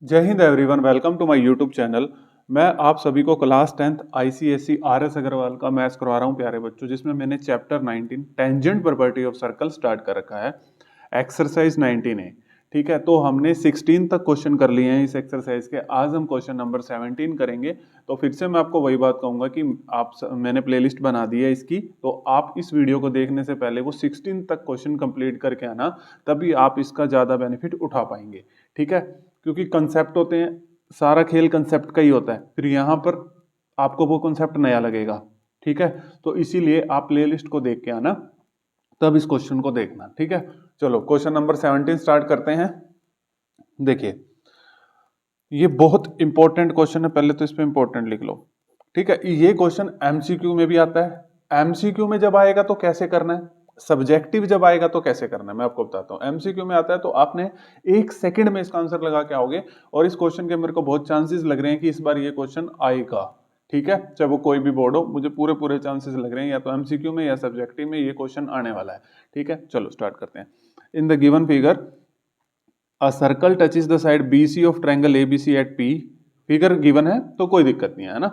जय Hind everyone, welcome to my YouTube channel. मैं आप सभी को class 10th ICSE RS Agarwal का मैथ्स करवा रहा हूं प्यारे बच्चों, जिसमें मैंने chapter 19 tangent property of circle start कर रखा है। एक्सरसाइज 19 है। ठीक है, तो हमने 16 तक क्वेश्चन कर लिए हैं इस एक्सरसाइज के। आज हम क्वेश्चन नंबर 17 करेंगे। तो फिर से मैं आपको वही बात कहूंगा कि मैंने प्लेलिस्ट बना दी है इसकी, तो आप इस वीडियो को देखने से पहले वो 16 तक क्वेश्चन कंप्लीट करके आना, तभी आप इसका ज्यादा बेनिफिट उठा पाएंगे। ठीक है, क्योंकि कंसेप्ट होते हैं, सारा खेल कंसेप्ट का ही होता है, फिर यहाँ पर आपको वो कंसेप्ट नया लगेगा। ठीक है, तो इसीलिए आप प्लेलिस्ट को देख के आना, तब इस क्वेश्चन को देखना। ठीक है, चलो क्वेश्चन नंबर 17 स्टार्ट करते हैं। देखिए, ये बहुत इंपॉर्टेंट क्वेश्चन है, पहले तो इस पे इंपॉर्टेंट लिख लो। ठीक है, ये क्वेश्चन एमसीक्यू में भी आता है। एमसीक्यू में जब आएगा तो कैसे करना है, सब्जेक्टिव जब आएगा तो कैसे करना है, मैं आपको बताता हूं। एमसीक्यू में आता है तो आपने 1 सेकंड में इसका आंसर लगा के आओगे, और इस क्वेश्चन के मेरे को बहुत चांसेस लग रहे हैं कि इस बार ये क्वेश्चन आएगा। ठीक है, चाहे वो कोई भी बोर्ड हो, मुझे पूरे पूरे चांसेस लग रहे हैं या तो एमसीक्यू में या सब्जेक्टिव में ये क्वेश्चन आने वाला है। ठीक है, चलो स्टार्ट करते हैं। In the given figure a circle touches the side BC of triangle ABC at P। Figure given है तो कोई दिक्कत नहीं है ना,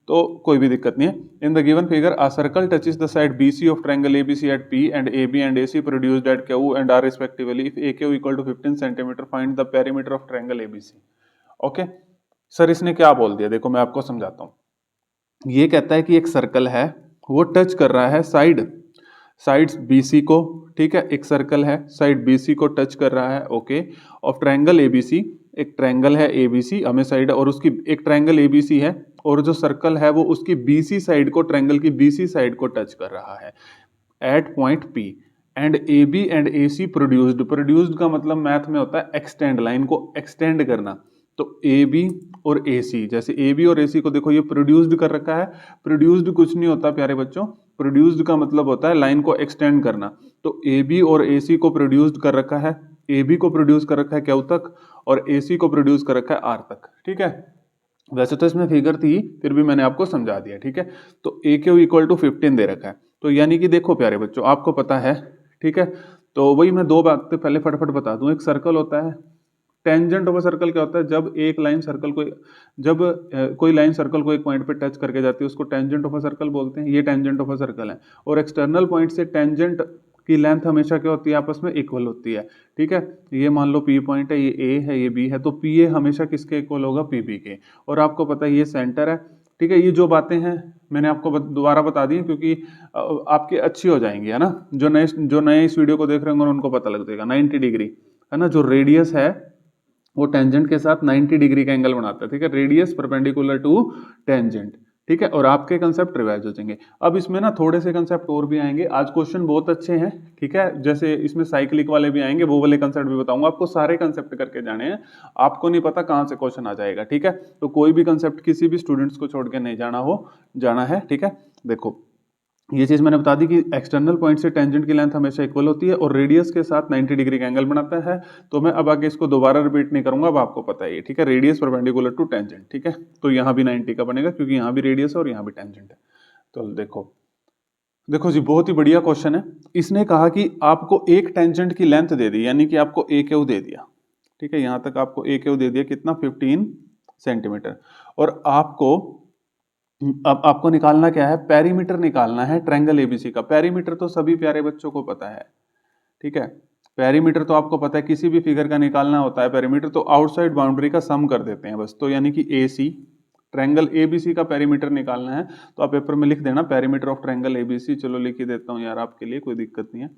तो कोई भी दिक्कत नहीं है। In the given figure a circle touches the side BC of triangle ABC at P and AB and AC produced at Q and R respectively. If AQ equal to 15 centimetre, find the perimeter of triangle ABC। Okay sir, इसने क्या बोल दिया, देखो मैं आपको समझाता हूँ। ये कहता है कि एक सर्कल है, वो टच कर रहा है साइड्स BC को। ठीक है, एक सर्कल है, साइड BC को टच कर रहा है। ओके, ऑफ ट्रायंगल ABC, एक ट्रायंगल है ABC हमें साइड, और उसकी एक ट्रायंगल ABC है, और जो सर्कल है वो उसकी BC साइड को, ट्रायंगल की BC साइड को टच कर रहा है at point P। And AB and AC produced का मतलब मैथ में होता है एक्सटेंड, लाइन को एक्सटेंड करना। तो AB और AC, जैसे AB और AC को देखो ये प्रोड्यूस्ड कर रखा है। प्रोड्यूस्ड कुछ नहीं होता प्यारे बच्चों, प्रोड्यूस्ड का मतलब होता है लाइन को एक्सटेंड करना। तो AB और AC को प्रोड्यूस्ड कर रखा है, AB को प्रोड्यूस कर रखा है Q तक, और AC को प्रोड्यूस कर रखा है R तक। ठीक है, वैसे तो इसमें फिगर थी, फिर भी मैंने आपको समझा दिया। ठीक है, तो AQ इक्वल टू 15 दे रखा है, तो यानी कि देखो प्यारे बच्चों, आपको पता है। ठीक है, तो वही मैं दो बातें पहले फटाफट बता दूं। एक सर्कल होता है, टेंजेंट ऑफ अ सर्कल क्या होता है, जब एक लाइन सर्कल को, जब कोई लाइन सर्कल को एक पॉइंट पे टच करके जाती है उसको टेंजेंट ऑफ अ सर्कल बोलते हैं। ये टेंजेंट ऑफ अ सर्कल है, और एक्सटर्नल पॉइंट से टेंजेंट की लेंथ हमेशा क्या होती है, आपस में इक्वल होती है। ठीक है, ये मान लो P पॉइंट है, ये A है, ये B है, तो PA हमेशा किसके इक्वल होगा, PB के। और आपको पता है ये सेंटर है। ठीक है, ये जो बातें हैं मैंने आपको दोबारा बता दी क्योंकि आपकी अच्छी हो जाएंगी, है ना। जो नए इस वीडियो को देख रहे होंगे उनको पता लग जाएगा। 90 डिग्री है ना, जो रेडियस है वो टेंजेंट के साथ 90 डिग्री का एंगल बनाता है। ठीक है, रेडियस परपेंडिकुलर टू टेंजेंट। ठीक है, और आपके कंसेप्ट रिवाइज हो जाएंगे। अब इसमें ना थोड़े से कंसेप्ट और भी आएंगे, आज क्वेश्चन बहुत अच्छे हैं। ठीक है, जैसे इसमें साइक्लिक वाले भी आएंगे, वो वाले कंसेप्ट भी बताऊंगा आपको। सारे कंसेप्ट करके जाने हैं, आपको नहीं पता कहाँ से क्वेश्चन आ जाएगा। ठीक है, तो कोई भी कंसेप्ट किसी भी स्टूडेंट्स को छोड़ के नहीं जाना है। ठीक है, देखो ये चीज मैंने बता दी कि एक्सटर्नल पॉइंट से टेंजेंट की लेंथ हमेशा इक्वल होती है, और रेडियस के साथ 90 डिग्री का एंगल बनाता है। तो मैं अब आगे इसको दोबारा रिपीट नहीं करूंगा, अब आपको पता है ये। ठीक है, रेडियस परपेंडिकुलर टू टेंजेंट। ठीक है, तो यहाँ भी 90 का बनेगा क्योंकि यहाँ भी रेडियस है और यहाँ भी टेंजेंट है। तो देखो देखो जी, बहुत ही बढ़िया क्वेश्चन है। इसने कहा कि आपको एक टेंजेंट की लेंथ दे दी, यानी कि आपको AQ दे दिया। ठीक है, यहां तक आपको AQ दे दिया, कितना, 15 सेंटीमीटर। और आपको अब आपको निकालना क्या है, पेरीमीटर निकालना है ट्रायंगल ABC का। पेरीमीटर तो सभी प्यारे बच्चों को पता है। ठीक है, पेरीमीटर तो आपको पता है, किसी भी फिगर का निकालना होता है पेरीमीटर तो आउटसाइड बाउंड्री का सम कर देते हैं बस। तो यानी कि AC, ट्रायंगल ABC का पेरीमीटर निकालना है, तो आप पेपर में लिख देना पेरीमीटर ऑफ ट्रायंगल ABC। चलो लिख ही देता हूं यार आपके लिए, कोई दिक्कत नहीं है।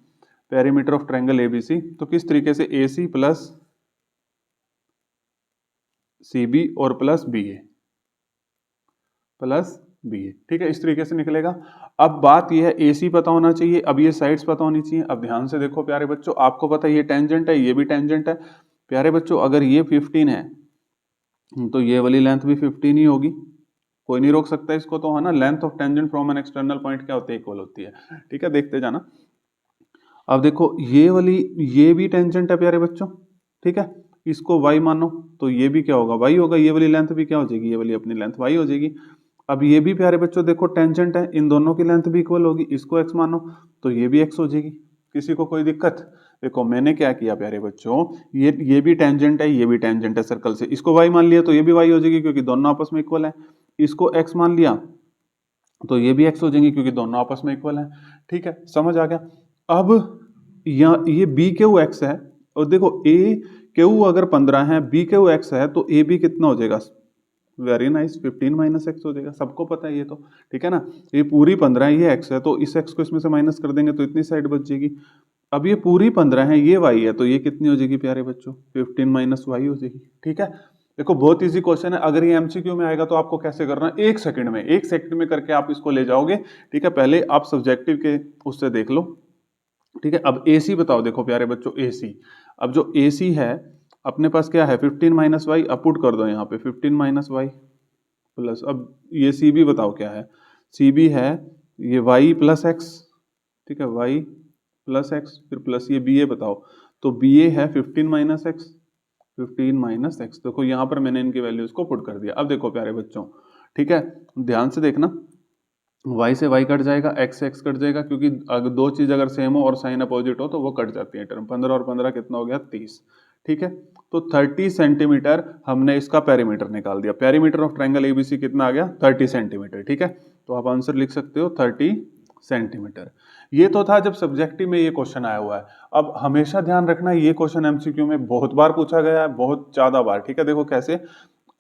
पेरीमीटर ऑफ ट्रायंगल ABC, तो किस तरीके से, AC प्लस CB और प्लस BA प्लस BA। ठीक है, इस तरीके से निकलेगा। अब बात यह है, AC पता होना चाहिए, अब ये साइड्स पता होनी चाहिए। अब ध्यान से देखो प्यारे बच्चों, आपको पता है ये टेंजेंट है, ये भी टेंजेंट है। प्यारे बच्चों, अगर ये 15 है तो ये वाली लेंथ भी 15 ही होगी, कोई नहीं रोक सकता इसको, तो है ना। Length of tangent from an external point क्या होती है, इक्वल होती है। ठीक है, देखते जाना। अब देखो ये वाली, ये भी टेंजेंट है प्यारे बच्चों। ठीक है, इसको y मानो तो ये भी क्या होगा, y होगा। ये वाली लेंथ भी क्या हो जाएगी, ये वाली अपनी लेंथ y हो जाएगी। अब ये भी प्यारे बच्चों देखो टेंजेंट है, इन दोनों की लेंथ भी इक्वल होगी। इसको x मानो तो ये भी x हो जाएगी। किसी को कोई दिक्कत? देखो मैंने क्या किया प्यारे बच्चों, ये भी टेंजेंट है, ये भी टेंजेंट है सर्कल से, इसको y मान लिया तो ये भी y हो जाएगी क्योंकि दोनों आपस में इक्वल है। इसको x मान लिया तो ये भी x हो जाएंगे क्योंकि दोनों आपस में इक्वल है। ठीक है, समझ आ गया। अब ये बी क्यू एक्स है, और देखो ए क्यू अगर 15 है, बी क्यू एक्स है, तो ए बी कितना हो जाएगा? वेरी नाइस, 15 माइनस एक्स हो जाएगा, सबको पता है ये तो। ठीक है ना, ये पूरी 15 है, ये एक्स है, तो इस एक्स को इसमें से माइनस कर देंगे तो इतनी साइड बच जाएगी। अब ये पूरी 15 है, ये वाई है, तो ये कितनी हो जाएगी प्यारे बच्चों? 15 माइनस वाई हो जाएगी। ठीक है, देखो बहुत इजी क्वेश्चन है। अगर ये एमसीक्यू में आएगा तो आपको कैसे करना है, एक सेकंड में करके आप इसको ले जाओगे। ठीक है, पहले आप सब्जेक्टिव के उससे देख लो। ठीक है, अब AC बताओ। देखो प्यारे बच्चों, AC, अब जो AC है अपने पास क्या है? 15 माइनस वाई, अब पुट कर दो यहाँ पे 15 माइनस वाई प्लस, अब ये CB बताओ क्या है? CB है ये y प्लस एक्स। ठीक है, y प्लस एक्स, फिर प्लस ये BA बताओ, तो BA है 15 माइनस एक्स, 15 माइनस एक्स। देखो यहाँ पर मैंने इनकी वैल्यूज को पुट कर दिया। अब देखो प्यारे बच्चों, ठीक है, ध्यान से देखना, y से y कट जाएगा, x से x कट जाएगा, क्योंकि अगर दो चीज अगर सेम हो और साइन अपोजिट हो तो वो कट जाती है टर्म। 15 और 15 कितना हो गया? 30। ठीक है, तो 30 सेंटीमीटर हमने इसका पेरीमीटर निकाल दिया। पेरीमीटर ऑफ ट्रायंगल एबीसी कितना आ गया? 30 सेंटीमीटर। ठीक है, तो आप आंसर लिख सकते हो 30 सेंटीमीटर। ये तो था जब सब्जेक्टिव में ये क्वेश्चन आया हुआ है। अब हमेशा ध्यान रखना, ये क्वेश्चन एमसीक्यू में बहुत बार पूछा गया है, बहुत ज्यादा बार। ठीक है, देखो कैसे,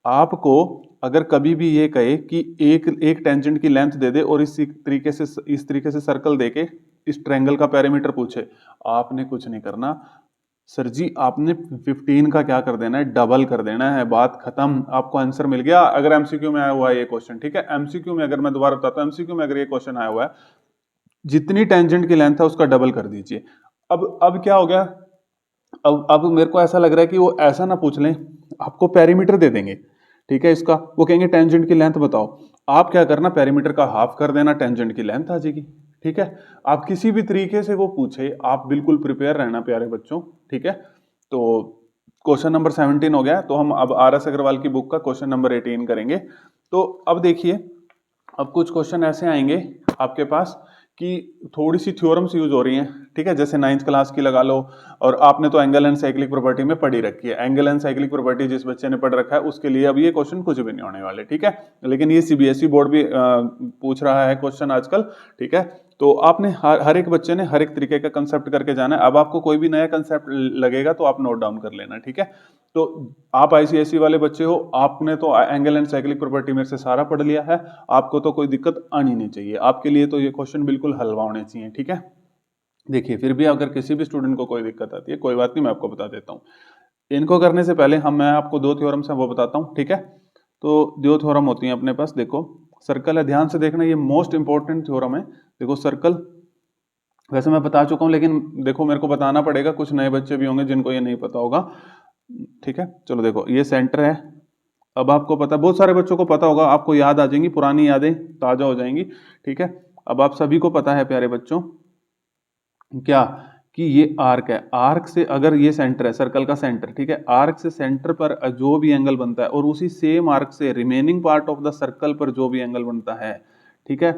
आपको अगर कभी भी ये कहे कि एक टेंजेंट की लेंथ दे दे और इस तरीके से सर्कल देके इस ट्रायंगल का पेरीमीटर पूछे, आपने कुछ नहीं करना सर जी, आपने 15 का क्या कर देना है? डबल कर देना है, बात खत्म, आपको आंसर मिल गया। अगर एमसीक्यू में आया हुआ है ये क्वेश्चन, ठीक है, एमसीक्यू में अगर मैं दोबारा बताता हूँ, एमसीक्यू में अगर ये क्वेश्चन आया हुआ है, जितनी टेंजेंट की लेंथ है उसका डबल कर दीजिए। अब क्या हो गया? अब मेरे को ऐसा लग रहा है कि वो ऐसा ना पूछ लें, आपको पेरीमीटर दे देंगे। ठीक है, इसका वो कहेंगे टेंजेंट की लेंथ बताओ, आप क्या करना, पेरीमीटर का हाफ कर देना, टेंजेंट की लेंथ आ जाएगी। ठीक है, आप किसी भी तरीके से वो पूछे, आप बिल्कुल प्रिपेयर रहना प्यारे बच्चों। ठीक है, तो क्वेश्चन नंबर 17 हो गया, तो हम अब RS अग्रवाल की बुक का क्वेश्चन नंबर 18 करेंगे। तो अब देखिए, अब कुछ क्वेश्चन ऐसे आएंगे आपके पास कि थोड़ी सी थ्योरम्स यूज हो रही हैं। ठीक है, जैसे 9th क्लास की लगा लो, और आपने तो एंगल एंड साइक्लिक प्रॉपर्टी में पढ़ी रखी है। एंगल एंड साइक्लिक प्रॉपर्टी जिस बच्चे ने पढ़ रखा है उसके लिए अब ये क्वेश्चन कुछ भी नहीं होने वाले। ठीक है, लेकिन ये CBSE बोर्ड भी पूछ रहा है क्वेश्चन आजकल। ठीक है, तो आपने हर एक बच्चे ने हर एक तरीके का कंसेप्ट करके जाना है। अब आपको कोई भी नया कंसेप्ट लगेगा तो आप नोट डाउन कर लेना। ठीक है, तो आप ICSE वाले बच्चे हो, आपने तो एंगल एंड साइक्लिक प्रॉपर्टी में से सारा पढ़ लिया है, आपको तो कोई दिक्कत आनी नहीं चाहिए। आपके लिए तो ये क्वेश्चन बिल्कुल हलवा होने चाहिए। ठीक है, देखिए, फिर भी अगर किसी भी स्टूडेंट को कोई दिक्कत आती है, कोई बात नहीं, मैं आपको बता देता हूँ। इनको करने से पहले मैं आपको दो थ्योरम्स हैं वो बताता हूँ। ठीक है, तो दो थ्योरम होती हैं अपने पास। देखो, सर्कल है, ध्यान से देखना, ये मोस्ट इंपॉर्टेंट थ्योरम है। देखो सर्कल वैसे मैं बता चुका हूँ, लेकिन देखो मेरे को बताना पड़ेगा, कुछ नए बच्चे भी होंगे जिनको ये नहीं पता होगा। ठीक है, चलो देखो, ये सेंटर है। अब आपको पता, बहुत सारे बच्चों को पता होगा, आपको याद आ जाएंगी, पुरानी यादें ताजा हो जाएंगी। ठीक है, अब आप सभी को पता है प्यारे बच्चों क्या, कि ये आर्क है। आर्क से अगर ये सेंटर है, सर्कल का सेंटर, ठीक है, आर्क से सेंटर पर जो भी एंगल बनता है, और उसी सेम आर्क से remaining part of the circle पर जो भी एंगल बनता है, ठीक है,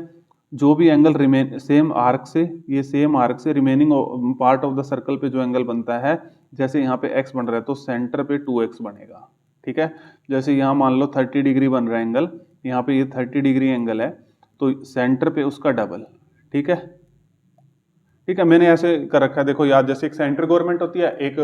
जो भी एंगल रिमेन सेम आर्क से, ये सेम आर्क से remaining part of the circle पे जो एंगल बनता है, जैसे यहाँ पे x बन रहा है तो सेंटर पे 2x बनेगा। ठीक है, जैसे यहाँ मान लो 30 डिग्री बन रहा है एंगल, यहाँ पे ये 30 डिग्री एंगल है, तो सेंटर पे उसका डबल। ठीक है, ठीक है, मैंने ऐसे कर रखा है, देखो याद, जैसे एक सेंटर गवर्नमेंट होती है, एक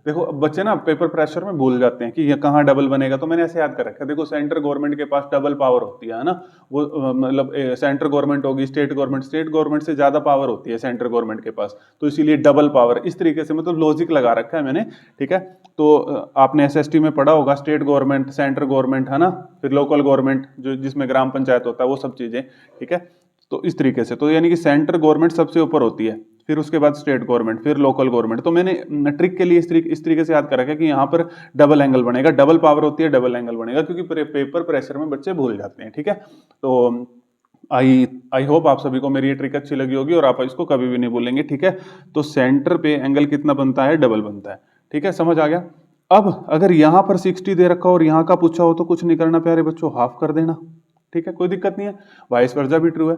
देखो बच्चे ना पेपर प्रेशर में भूल जाते हैं कि ये कहाँ डबल बनेगा, तो मैंने ऐसे याद कर रखा है। देखो सेंटर गवर्नमेंट के पास डबल पावर होती है ना, वो मतलब सेंटर गवर्नमेंट होगी, स्टेट गवर्नमेंट से ज्यादा पावर होती है सेंटर गवर्नमेंट के पास, तो इसीलिए डबल पावर, इस तरीके से मतलब लॉजिक लगा रखा है मैंने। ठीक है, तो आपने SST में पढ़ा होगा, स्टेट गवर्नमेंट, सेंटर गवर्नमेंट, है ना, फिर लोकल गवर्नमेंट जो जिसमें ग्राम पंचायत होता है, वो सब चीजें। ठीक है, तो इस तरीके से, तो यानी कि सेंटर गवर्नमेंट सबसे ऊपर होती है, फिर उसके बाद स्टेट गवर्नमेंट, फिर लोकल गवर्नमेंट। तो मैंने ट्रिक के लिए इस तरीके से याद कर रखा है कि यहाँ पर डबल एंगल बनेगा, डबल पावर होती है, डबल एंगल बनेगा, क्योंकि पेपर प्रेशर में बच्चे भूल जाते हैं। ठीक है, तो आई होप आप सभी को मेरी ये ट्रिक अच्छी लगी होगी और आप इसको कभी भी नहीं भूलेंगे। ठीक है, तो सेंटर पे एंगल कितना बनता है? डबल बनता है। ठीक है, समझ आ गया। अब अगर यहाँ पर 60 दे रखा हो और यहाँ का पूछा हो तो कुछ नहीं करना प्यारे बच्चों, हाफ कर देना। ठीक है, कोई दिक्कत नहीं है, वाइस वर्सा भी ट्रू है।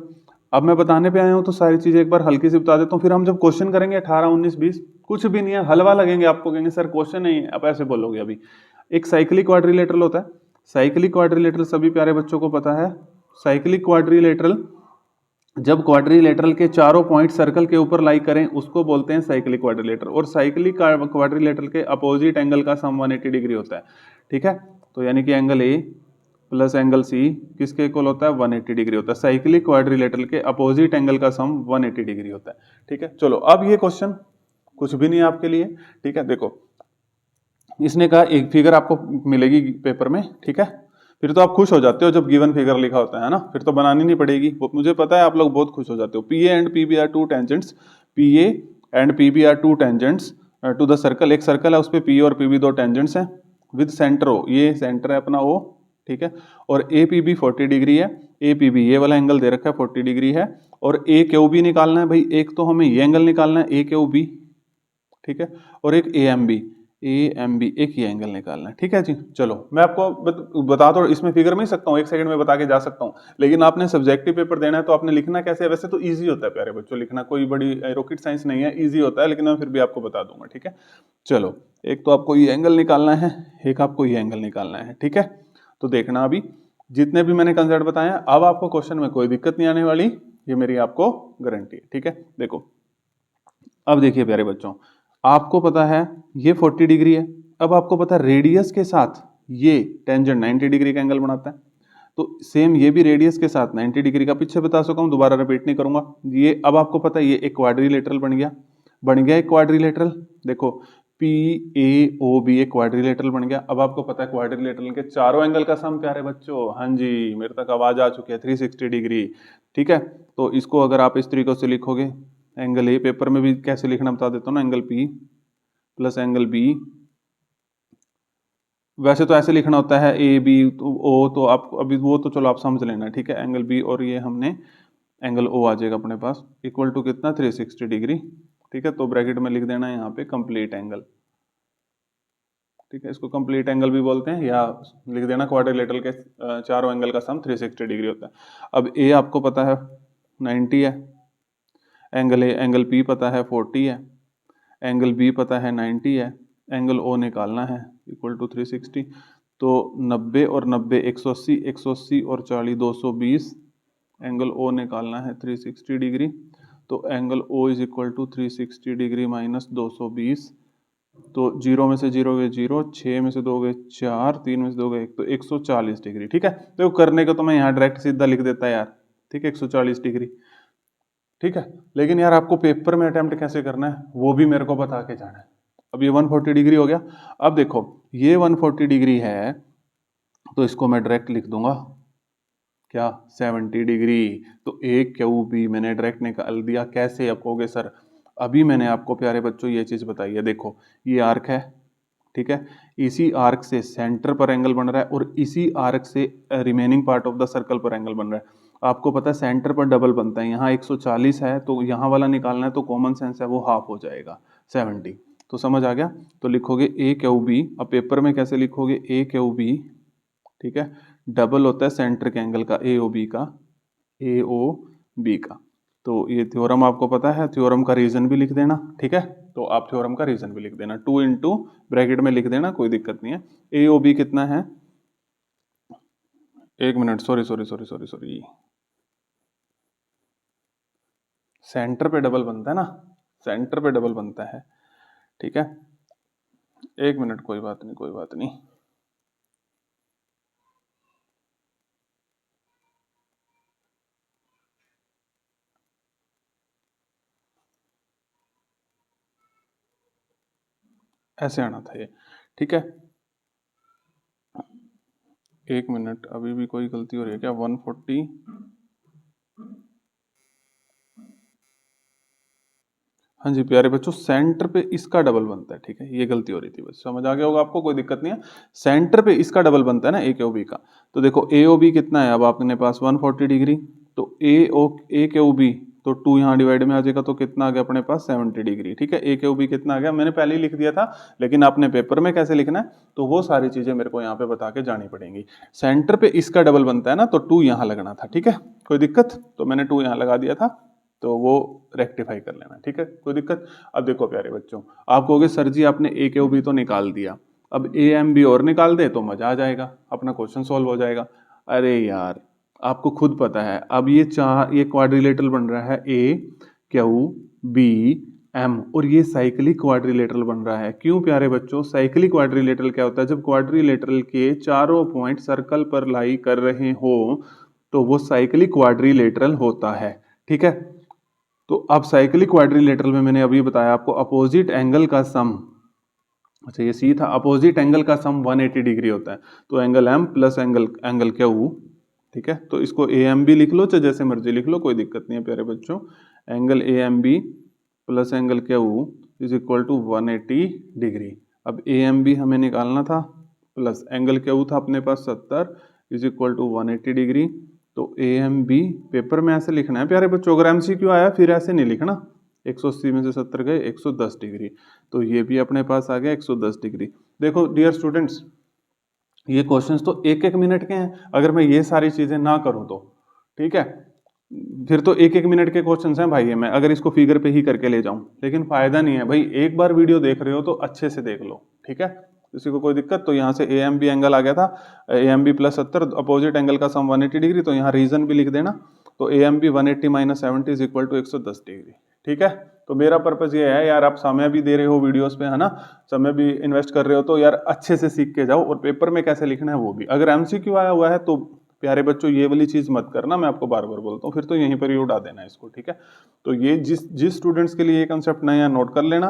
अब मैं बताने पे आया हूँ तो सारी चीजें एक बार हल्की से बता देता हूँ, फिर हम जब क्वेश्चन करेंगे 18, 19, 20 कुछ भी नहीं है, हलवा लगेंगे आपको, कहेंगे सर क्वेश्चन नहीं है, आप ऐसे बोलोगे। अभी एक साइक्लिक क्वाड्रिलेटरल होता है, साइक्लिक क्वाड्रिलेटरल सभी प्यारे बच्चों को पता है। साइक्लिक क्वाड्रिलेटरल जब क्वाड्रिलेटरल के चारों पॉइंट सर्कल के ऊपर लाई करें उसको बोलते हैं साइक्लिक क्वाड्रिलेटरल, और साइक्लिक क्वाड्रिलेटरल के अपोजिट एंगल का सम 180 डिग्री होता है। ठीक है, तो यानी कि angle A plus angle C किसके इक्वल होता है, 180 डिग्री होता है। साइक्लिक क्वाड्रिलेटरल के अपोजिट एंगल का सम 180 डिग्री होता है। ठीक है, चलो अब ये क्वेश्चन कुछ भी नहीं है आपके लिए। ठीक है, देखो इसने कहा एक फिगर आपको मिलेगी पेपर में। ठीक है, फिर तो आप खुश हो जाते हो जब गिवन फिगर लिखा होता है ना, फिर तो बनानी नहीं पड़ेगी। मुझे पता है आप लोग बहुत खुश हो जाते हो। P A and P B are two tangents, P A and P B are two tangents to the circle. एक सर्कल है, उस पर पी और पी बी दो टेंजेंट्स हैं विद सेंटर ओ, ये सेंटर है अपना ओ। ठीक है, और ए पी बी 40 डिग्री है, ए पी बी ये वाला एंगल दे रखा है 40 डिग्री है, और ए क्यू बी निकालना है भाई। एक तो हमें ये एंगल निकालना है ए क्यू बी, ठीक है, और एक A M B, A M B एक ये एंगल निकालना है। ठीक है जी, चलो मैं आपको बता दो, इसमें फिगर में ही सकता हूँ, एक सेकंड में बता के जा सकता हूँ, लेकिन आपने सब्जेक्टिव पेपर देना है तो आपने लिखना कैसे है। वैसे तो इजी होता है प्यारे बच्चों लिखना, कोई बड़ी रॉकेट साइंस नहीं है, इजी होता है, लेकिन मैं फिर भी आपको बता दूंगा। ठीक है, चलो एक तो आपको ये एंगल निकालना है, एक आपको ये एंगल निकालना है। ठीक है, तो देखना अभी जितने भी मैंने कंसेप्ट बताए हैं, अब आपको क्वेश्चन में कोई दिक्कत नहीं आने वाली, ये मेरी आपको गारंटी है। ठीक है, देखो अब देखिए प्यारे बच्चों, आपको पता है ये 40 डिग्री है, अब आपको पता है रेडियस के साथ ये टेंजेंट 90 डिग्री का एंगल बनाता है, तो सेम ये भी रेडियस के साथ 90 डिग्री का। पीछे बता सका हूं, दोबारा रिपीट नहीं करूंगा। ये अब आपको पता है ये एक क्वाड्रिलेटरल बन गया एक क्वाड्रिलेटरल। देखो पी ए ओ बी एक क्वाड्रिलेटरल बन गया। अब आपको पता है क्वाड्रिलेटरल के चारों एंगल का सम प्यारे बच्चों, हाँ जी मेरे तक आवाज आ चुकी है, 360 डिग्री। ठीक है, तो इसको अगर आप इस तरीके से लिखोगे, एंगल ए पेपर में भी कैसे लिखना बता देता हूँ ना, angle P plus angle B, वैसे तो ऐसे लिखना होता है ए बी तो ओ, तो आप अभी वो तो चलो आप समझ लेना। ठीक है, एंगल बी और ये हमने एंगल ओ आ जाएगा अपने पास, इक्वल टू कितना 360 डिग्री। ठीक है, तो ब्रैकेट में लिख देना यहाँ पे कंप्लीट एंगल। ठीक है, इसको कंप्लीट एंगल भी बोलते हैं, या लिख देना क्वाड्रिलेटरल के चारों एंगल का सम 360 डिग्री होता है। अब ए आपको पता है 90 है, एंगल ए एंगल पी पता है 40 है, एंगल बी पता है 90 है, एंगल ओ निकालना है इक्वल टू 360। तो 90 और 90 180, 180 और 40 220, एंगल ओ निकालना है 360 डिग्री। तो angle O is equal to 360 degree minus 220, तो जीरो में से जीरो गए जीरो, 6 में से 2 गए 4, 3 में से 2 गए 1, तो 140 डिग्री। ठीक है, तो करने को तो मैं यहाँ डायरेक्ट सीधा लिख देता यार। ठीक है, 140 डिग्री। ठीक है, लेकिन यार आपको पेपर में अटेम्प्ट कैसे करना है वो भी मेरे को बता के जाना है। अब ये 140 डिग्री हो गया। अब देखो ये 140 डिग्री है, तो इसको मैं डायरेक्ट लिख दूंगा क्या, 70 डिग्री। तो ए क्यू बी मैंने डायरेक्ट निकाल दिया। कैसे आप कहोगे सर, अभी मैंने आपको प्यारे बच्चों ये चीज बताई है। देखो ये आर्क है, ठीक है, इसी आर्क से सेंटर पर एंगल बन रहा है, और इसी आर्क से remaining part of the circle पर एंगल बन रहा है। आपको पता है सेंटर पर डबल बनता है, यहाँ 140 है तो यहाँ वाला निकालना है, तो कॉमन सेंस है वो हाफ हो जाएगा 70। तो समझ आ गया, तो लिखोगे ए क्यू बी। अब पेपर में कैसे लिखोगे, ए क्यू बी, ठीक है, डबल होता है सेंटर के एंगल का, ए ओ बी का, ए ओ बी का। तो ये थ्योरम आपको पता है, थ्योरम का रीजन भी लिख देना। ठीक है, तो आप थ्योरम का रीजन भी लिख देना, 2 इंटू ब्रैकेट में लिख देना, कोई दिक्कत नहीं है। ए ओ बी कितना है, एक minute, sorry sorry sorry sorry sorry, centre पे डबल बनता है ना, सेंटर पे डबल बनता है। ठीक है, एक मिनट, कोई बात नहीं कोई बात नहीं। ऐसे आना था ये। ठीक है, एक मिनट, अभी भी कोई गलती हो रही है क्या, 140, हाँ जी प्यारे बच्चों, सेंटर पे इसका डबल बनता है। ठीक है, ये गलती हो रही थी, बस समझ आ गया होगा आपको, कोई दिक्कत नहीं है। सेंटर पे इसका डबल बनता है ना, ए क्यू बी का। तो देखो ए ओ बी कितना है, अब आपके पास 140 डिग्री, तो ए क्यू बी तो 2 यहाँ डिवाइड में आ जाएगा तो कितना आ गया अपने पास 70 डिग्री। ठीक है, ए क्यू बी कितना आ गया, मैंने पहले ही लिख दिया था, लेकिन आपने पेपर में कैसे लिखना है तो वो सारी चीजें मेरे को यहाँ पे बता के जानी पड़ेंगी। सेंटर पे इसका डबल बनता है ना, तो 2 यहाँ लगना था। ठीक है, कोई दिक्कत, तो मैंने 2 यहाँ लगा दिया था, तो वो रेक्टिफाई कर लेना। ठीक है, कोई दिक्कत। अब देखो प्यारे बच्चों, आप कहोगे सर जी आपने ए क्यू बी तो निकाल दिया, अब ए एम बी और निकाल दे तो मजा आ जाएगा, अपना क्वेश्चन सॉल्व हो जाएगा। अरे यार, आपको खुद पता है, अब ये क्वाड्रिलेटरल बन रहा है ए क्यू बी एम, और ये साइक्लिक क्वाड्रिलेटरल बन रहा है। क्यों प्यारे बच्चों, साइक्लिक क्वाड्रिलेटरल क्या होता है, जब क्वाड्रिलेटरल के चारों पॉइंट सर्कल पर लाई कर रहे हो तो वो साइक्लिक क्वाड्रिलेटरल होता है। ठीक है, तो अब साइक्लिक क्वाड्रिलेटरल में मैंने अभी बताया आपको अपोजिट एंगल का सम, अच्छा ये सी था, अपोजिट एंगल का सम 180 डिग्री होता है, तो angle M plus angle Q. ठीक है, तो इसको ए एम बी लिख लो चाहे जैसे मर्जी लिख लो, कोई दिक्कत नहीं है प्यारे बच्चों। Angle A M B plus angle Q is equal to 180 degree. अब ए एम बी हमें निकालना था, प्लस एंगल क्यू था अपने पास 70 इज इक्वल टू 180 डिग्री। तो ए एम बी पेपर में ऐसे लिखना है प्यारे बच्चों, अगर एमसीक्यू आया फिर ऐसे नहीं लिखना, 180 में से 70 गए 110 डिग्री, तो ये भी अपने पास आ गया 110 डिग्री। देखो डियर स्टूडेंट्स, ये क्वेश्चंस तो एक एक मिनट के हैं, अगर मैं ये सारी चीजें ना करूं तो ठीक है, फिर तो एक एक मिनट के क्वेश्चंस हैं भाई, मैं अगर इसको फिगर पे ही करके ले जाऊं, लेकिन फायदा नहीं है भाई, एक बार वीडियो देख रहे हो तो अच्छे से देख लो। ठीक है, किसी को कोई दिक्कत, तो यहाँ से ए एम बी एंगल आ गया था, A M B plus 70, opposite angle का सम 180 डिग्री, तो यहाँ रीजन भी लिख देना, तो A M B 180 minus 70 is equal to 110 degree. ठीक है, तो मेरा पर्पज ये है यार, आप समय भी दे रहे हो वीडियोस पे, है ना, समय भी इन्वेस्ट कर रहे हो, तो यार अच्छे से सीख के जाओ, और पेपर में कैसे लिखना है वो भी। अगर एमसीक्यू आया हुआ है तो प्यारे बच्चों ये वाली चीज मत करना, मैं आपको बार बार बोलता हूँ, फिर तो यहीं पर ही उड़ा देना इसको। ठीक है, तो ये जिस स्टूडेंट्स के लिए ये कंसेप्ट नया नोट कर लेना,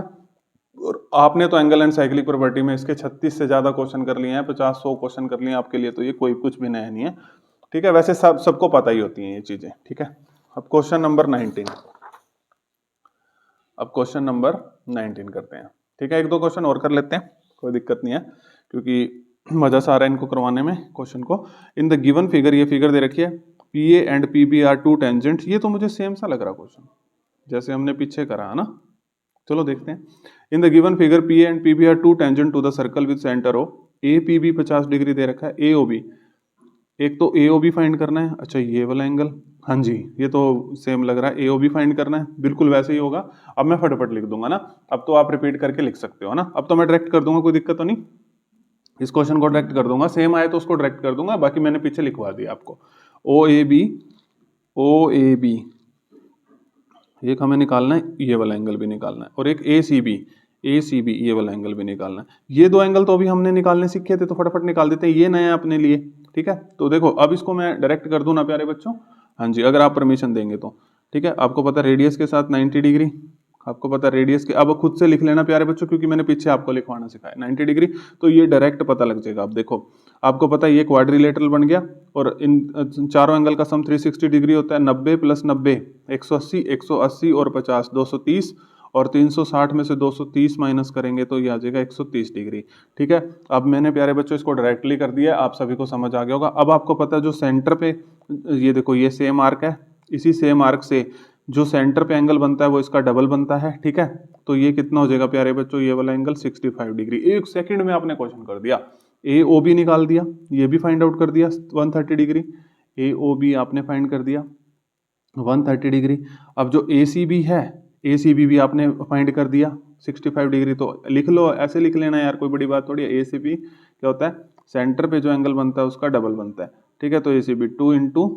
और आपने तो एंगल एंड साइक्लिक प्रॉपर्टी में इसके 36 से ज्यादा क्वेश्चन कर लिए हैं, 50-100 क्वेश्चन कर लिए हैं, आपके लिए तो ये कोई कुछ भी नया नहीं है। ठीक है, वैसे सबको पता ही होती हैं ये चीजें। ठीक है, अब क्वेश्चन नंबर 19, अब क्वेश्चन नंबर 19 करते हैं। ठीक है, एक दो क्वेश्चन और कर लेते हैं, कोई दिक्कत नहीं है, क्योंकि मजा सा आ रहा है इनको करवाने में क्वेश्चन को। इन द गिवन फिगर, ये फिगर दे रखी है, P A and P B are two tangent, ये तो मुझे सेम सा लग रहा क्वेश्चन जैसे हमने पीछे करा है ना, चलो देखते हैं। In the given figure P and P B are two tangent to the circle with centre O A P B 50 degree दे रखा है, ए ओ बी, एक तो ए ओ बी फाइंड करना है, अच्छा ये वाला एंगल, हाँ जी ये तो सेम लग रहा है, ए ओ बी फाइंड करना है, बिल्कुल वैसे ही होगा। अब मैं फटाफट लिख दूंगा ना, अब तो आप रिपीट करके लिख सकते हो ना, अब तो मैं डायरेक्ट कर दूंगा, कोई दिक्कत तो नहीं, इस क्वेश्चन को डायरेक्ट कर दूंगा, सेम आए तो उसको डायरेक्ट कर दूंगा, बाकी मैंने पीछे लिखवा दिया आपको। ओ ए बी एक हमें निकालना है, ये वाला एंगल भी निकालना है, और एक ए सी बी ये वाला एंगल भी निकालना है। ये दो एंगल तो अभी हमने निकालने सीखे थे, तो फटाफट निकाल देते हैं, ये नया है अपने लिए। ठीक है, तो देखो अब इसको मैं डायरेक्ट कर दूं ना प्यारे बच्चों, हाँ जी अगर आप परमिशन देंगे तो। ठीक है, आपको पता है रेडियस के साथ 90 डिग्री, आपको पता है रेडियस के, अब खुद से लिख लेना प्यारे बच्चों, क्योंकि मैंने पीछे आपको लिखवाना सिखाया 90 डिग्री, तो ये डायरेक्ट पता लग जाएगा। अब देखो आपको पता है ये क्वाड्रिलेटरल बन गया, और इन चारों एंगल का सम 360 डिग्री होता है, 90 प्लस 90 180 और 50 230, और 360 में से 230 माइनस करेंगे तो ये आ जाएगा 130 डिग्री। ठीक है, अब मैंने प्यारे बच्चों इसको डायरेक्टली कर दिया, आप सभी को समझ आ गया होगा। अब आपको पता है जो सेंटर पे, ये देखो ये सेम आर्क है, इसी सेम आर्क से जो सेंटर पे एंगल बनता है वो इसका डबल बनता है। ठीक है, तो ये कितना हो जाएगा प्यारे बच्चों, ये वाला एंगल 65 डिग्री। एक सेकंड में आपने क्वेश्चन कर दिया, ए ओ बी निकाल दिया, ये भी फाइंड आउट कर दिया 130 डिग्री, ए ओ बी आपने फाइंड कर दिया 130 डिग्री। अब जो ए सी बी है, ए सी बी भी आपने फाइंड कर दिया 65 डिग्री, तो लिख लो, ऐसे लिख लेना यार, कोई बड़ी बात थोड़ी है। ए सी बी क्या होता है, सेंटर पे जो एंगल बनता है उसका डबल बनता है। ठीक है, तो ए सी बी 2 इंटू,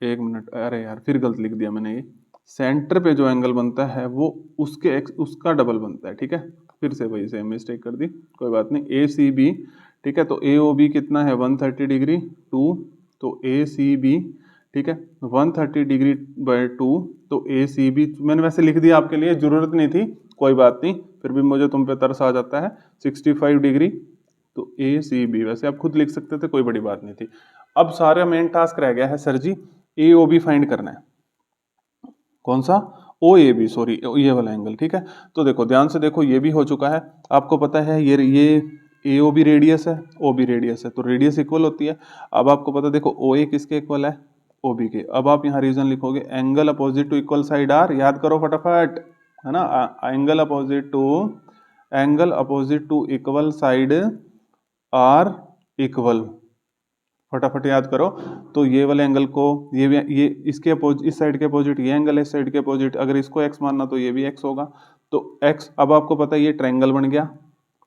एक मिनट, अरे यार फिर गलत लिख दिया मैंने, ये सेंटर पे जो एंगल बनता है वो उसका डबल बनता है। ठीक है, फिर से वही सेम मिस्टेक कर दी, कोई बात नहीं। ए सी बी, ठीक है, तो ए ओ बी कितना है 130 डिग्री 2, तो ए सी बी, ठीक है 130 डिग्री बाय 2, तो ए सी बी मैंने वैसे लिख दिया, आपके लिए जरूरत नहीं थी, कोई बात नहीं, फिर भी मुझे तुम पे तरस आ जाता है। 65 डिग्री, तो ए सी बी वैसे आप खुद लिख सकते थे, कोई बड़ी बात नहीं थी। अब सारा मेन टास्क रह गया है सर जी ए ओ बी फाइंड करना है, कौन सा, ओ ए बी, सॉरी ये वाला एंगल। ठीक है, तो देखो ध्यान से देखो, ये भी हो चुका है, आपको पता है ये ए ओ बी रेडियस है, ओ बी रेडियस है, तो रेडियस इक्वल होती है। अब आपको पता देखो ओ ए किसके इक्वल है, OB के। अब आप यहाँ रीजन लिखोगे, angle opposite to equal side are, याद करो फटाफट, है ना, angle opposite to equal side are equal, फटाफट याद करो। तो ये वाले एंगल को ये इसके अपोजिट, इस साइड के अपोजिट ये एंगल है, इस साइड के अपोजिट, अगर इसको x मानना तो ये भी x होगा। तो x, अब आपको पता है ये ट्रायंगल बन गया,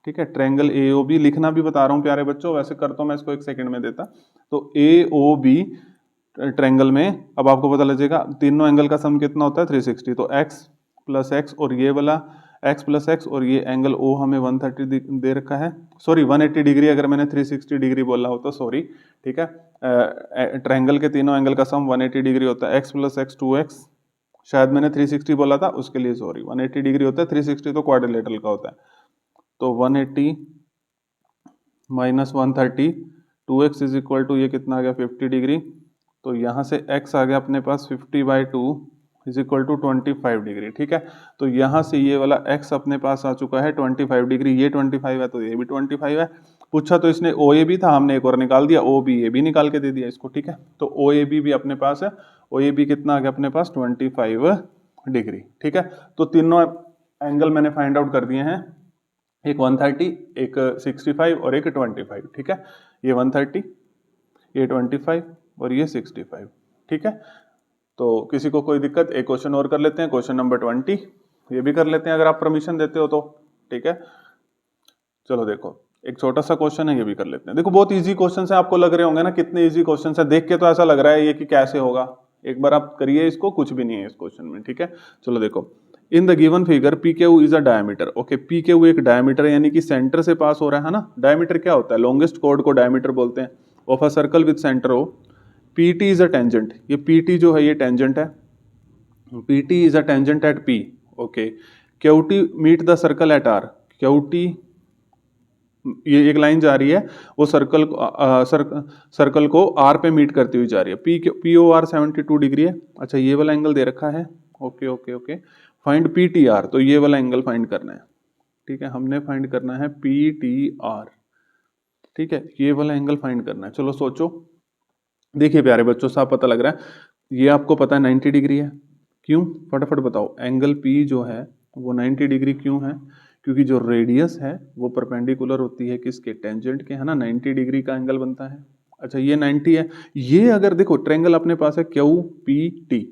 ठीक है, ट्रायंगल AOB, लिखना भी बता रहा हूँ प्यारे बच्चों, वैसे करता हूँ मैं इसको 1 सेकंड में देता। तो AOB ट्रायंगल में अब आपको पता लगेगा तीनों एंगल का सम कितना होता है 360, तो x प्लस एक्स और ये वाला x प्लस एक्स और ये एंगल O हमें 130 दे रखा है, सॉरी 180 डिग्री, अगर मैंने 360 डिग्री बोला हो तो सॉरी, ठीक है। ट्रायंगल के तीनों एंगल का सम 180 डिग्री होता है, x प्लस एक्स 2x, शायद मैंने 360 बोला था उसके लिए सॉरी, 180 डिग्री होता है, 360 तो क्वाड्रिलेटरल का होता है। तो 180 minus 130, 2x is equal to ये कितना आ गया 50 डिग्री, तो यहाँ से x आ गया अपने पास 50/2 इज इक्वल टू 25 डिग्री, ठीक है। तो यहाँ से ये वाला x अपने पास आ चुका है 25 डिग्री, ये 25 है तो ये भी 25 है। पूछा तो इसने OAB था, हमने एक और निकाल दिया, OBAB निकाल के दे दिया इसको, ठीक है। तो OAB भी अपने पास है, OAB कितना आ गया अपने पास 25 डिग्री, ठीक है। तो तीनों एंगल मैंने फाइंड आउट कर दिए हैं, एक 130, एक 65 और एक 25, ठीक है। ये 130, ये 25 और ये 65, ठीक है। तो किसी को कोई दिक्कत, एक क्वेश्चन और कर लेते हैं, क्वेश्चन नंबर 20, ये भी कर लेते हैं अगर आप परमिशन देते हो तो, ठीक है। चलो देखो, एक छोटा सा क्वेश्चन है, ये भी कर लेते हैं। देखो बहुत इजी क्वेश्चन है, आपको लग रहे होंगे ना कितने इजी क्वेश्चन है, देख के तो ऐसा लग रहा है ये कि कैसे होगा, एक बार आप करिए इसको, कुछ भी नहीं है इस क्वेश्चन में, ठीक है। चलो देखो, इन the given figure PQ is a diameter, okay, PQ एक डायमीटर यानी कि सेंटर से पास हो रहा है ना। डायमीटर क्या होता है, लॉन्गेस्ट कॉर्ड को डायमीटर बोलते हैं, of a circle with centre O। PT is a tangent, ये PT जो है ये टेंजेंट है, PT is a tangent at P, okay. QT meet the circle at R, QT ये एक लाइन जा रही है, वो सर्कल को R पे मीट करती हुई जा रही है, POR 72 डिग्री है। अच्छा ये वाला एंगल दे रखा है, okay okay okay. Find PTR, तो ये वाला एंगल फाइंड करना है, ठीक है, हमने फाइंड करना है PTR, ठीक है, ये वाला एंगल फाइंड करना है। चलो सोचो, देखिए प्यारे बच्चों साफ पता लग रहा है, ये आपको पता है 90 डिग्री है, क्यों, फटाफट बताओ, एंगल P जो है वो 90 डिग्री क्यों है, क्योंकि जो रेडियस है वो परपेंडिकुलर होती है किसके, टेंजेंट के, है ना, 90 डिग्री का एंगल बनता है। अच्छा ये 90 है, ये अगर देखो ट्रायंगल अपने पास है QPT,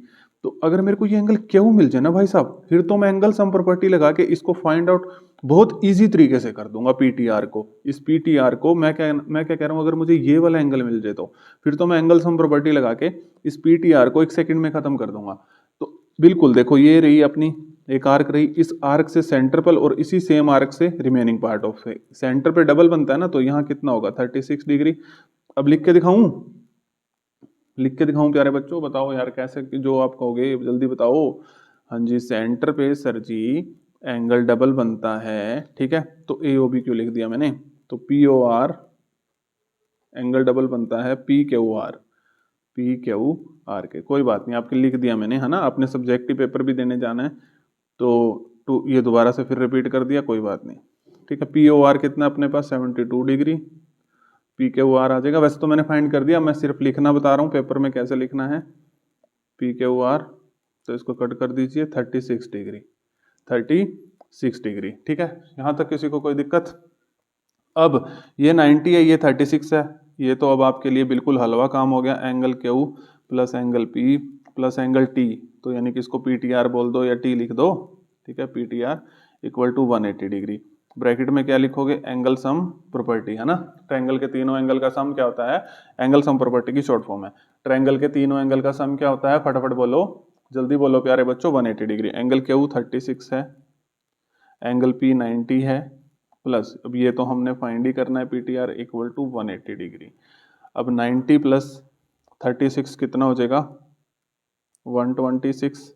तो अगर मेरे को ये एंगल Q मिल जाए ना भाई साहब, फिर तो मैं एंगल सम प्रॉपर्टी लगा के इसको फाइंड आउट बहुत इजी तरीके से कर दूंगा। PTR को, इस PTR को मैं क्या कह रहा हूँ, अगर मुझे ये वाला एंगल मिल जाए तो फिर तो मैं एंगल सम प्रॉपर्टी लगा के इस PTR को 1 सेकंड में खत्म कर दूंगा। तो बिल्कुल देखो, ये रही अपनी एक आर्क रही, इस आर्क से सेंटर पर और इसी सेम आर्क से रिमेनिंग पार्ट ऑफ सेंटर पे डबल बनता है ना, तो यहाँ कितना होगा 36 डिग्री। अब लिख के दिखाऊं, लिख के दिखाऊं प्यारे बच्चों, बताओ यार कैसे, जो आप कहोगे जल्दी बताओ। हाँ जी, सेंटर पे सर जी एंगल डबल बनता है, ठीक है, तो AOB क्यों लिख दिया मैंने, तो POR एंगल डबल बनता है PQR के, कोई बात नहीं, आपके लिख दिया मैंने, है ना, अपने सब्जेक्टिव पेपर भी देने जाना है तो ये दोबारा से फिर रिपीट कर दिया, कोई बात नहीं, ठीक है। POR कितना अपने पास 72 डिग्री, PQR आ जाएगा, वैसे तो मैंने फाइंड कर दिया, मैं सिर्फ लिखना बता रहा हूँ पेपर में कैसे लिखना है। PQR, तो इसको कट कर दीजिए, 36 डिग्री, 36 डिग्री, ठीक है, यहाँ तक किसी को कोई दिक्कत। अब ये 90 है, ये 36 है, ये तो अब आपके लिए बिल्कुल हलवा काम हो गया, angle Q plus angle P plus angle T, तो यानी कि इसको PTR बोल दो या T लिख दो, ठीक है, PTR equal to 180 degree. Bracket में क्या लिखोगे, एंगल सम प्रॉपर्टी, है ना, ट्रायंगल के तीनों एंगल का सम क्या होता है, एंगल सम प्रॉपर्टी की शॉर्ट फॉर्म है। ट्रायंगल के तीनों एंगल का सम क्या होता है, फटाफट बोलो, जल्दी बोलो प्यारे बच्चों, 180 डिग्री। एंगल Q 36 है, एंगल P 90 है, प्लस अब ये तो हमने फाइंड ही करना है PTR इक्वल टू 180 डिग्री। अब 90 प्लस 36 कितना हो जाएगा 126,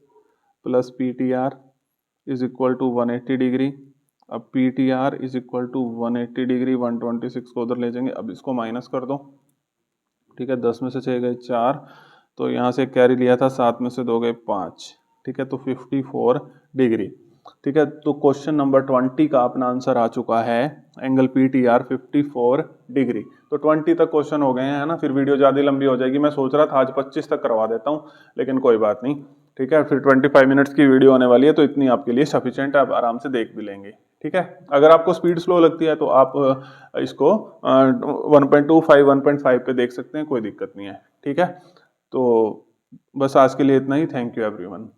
plus PTR is equal to 180 degree. अब PTR is equal to 180 degree, 126 को उधर ले जाएंगे, अब इसको माइनस कर दो, ठीक है, 10 में से 6 गए 4, तो यहाँ से कैरी लिया था 7 में से 2 गए 5, ठीक है, तो 54 डिग्री। ठीक है, तो क्वेश्चन नंबर 20 का अपना आंसर आ चुका है एंगल PTR 54 डिग्री। तो 20 तक क्वेश्चन हो गए हैं, है ना। फिर वीडियो ज़्यादा लंबी हो जाएगी। मैं सोच रहा था आज 25 तक करवा देता हूँ, लेकिन कोई बात नहीं, ठीक है। फिर 25 मिनट्स की वीडियो होने वाली है, तो इतनी आपके लिए सफिशिएंट है, आप आराम से देख भी लेंगे, ठीक है। अगर आपको स्पीड स्लो लगती है तो आप इसको 1.25 1.5 पे देख सकते हैं, कोई दिक्कत नहीं है, ठीक है। तो बस आज के लिए इतना ही। Thank you everyone.